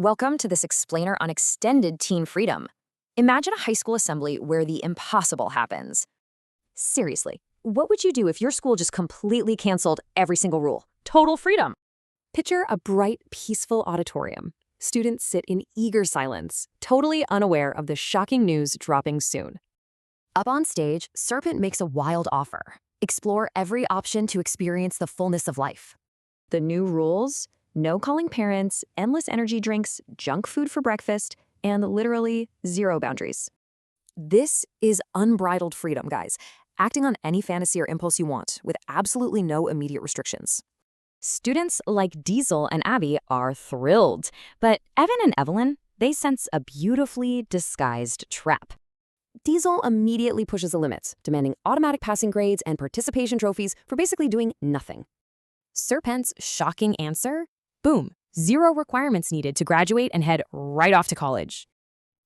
Welcome to this explainer on extended teen freedom. Imagine a high school assembly where the impossible happens. Seriously, what would you do if your school just completely canceled every single rule? Total freedom. Picture a bright, peaceful auditorium. Students sit in eager silence, totally unaware of the shocking news dropping soon. Up on stage, Sir Pent makes a wild offer. Explore every option to experience the fullness of life. The new rules: no calling parents, endless energy drinks, junk food for breakfast, and literally zero boundaries. This is unbridled freedom, guys. Acting on any fantasy or impulse you want, with absolutely no immediate restrictions. Students like Diesel and Abby are thrilled, but Evan and Evelyn, they sense a beautifully disguised trap. Diesel immediately pushes the limits, demanding automatic passing grades and participation trophies for basically doing nothing. Sir Pent's shocking answer? Boom, zero requirements needed to graduate and head right off to college.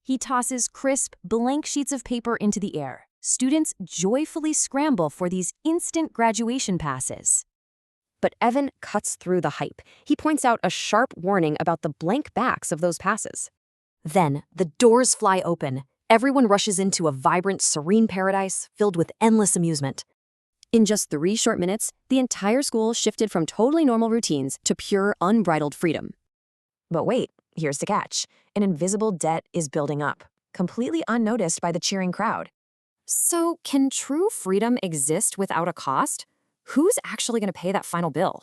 He tosses crisp, blank sheets of paper into the air. Students joyfully scramble for these instant graduation passes. But Evan cuts through the hype. He points out a sharp warning about the blank backs of those passes. Then, the doors fly open. Everyone rushes into a vibrant, serene paradise filled with endless amusement. In just 3 short minutes, the entire school shifted from totally normal routines to pure, unbridled freedom. But wait, here's the catch. An invisible debt is building up, completely unnoticed by the cheering crowd. So, can true freedom exist without a cost? Who's actually going to pay that final bill?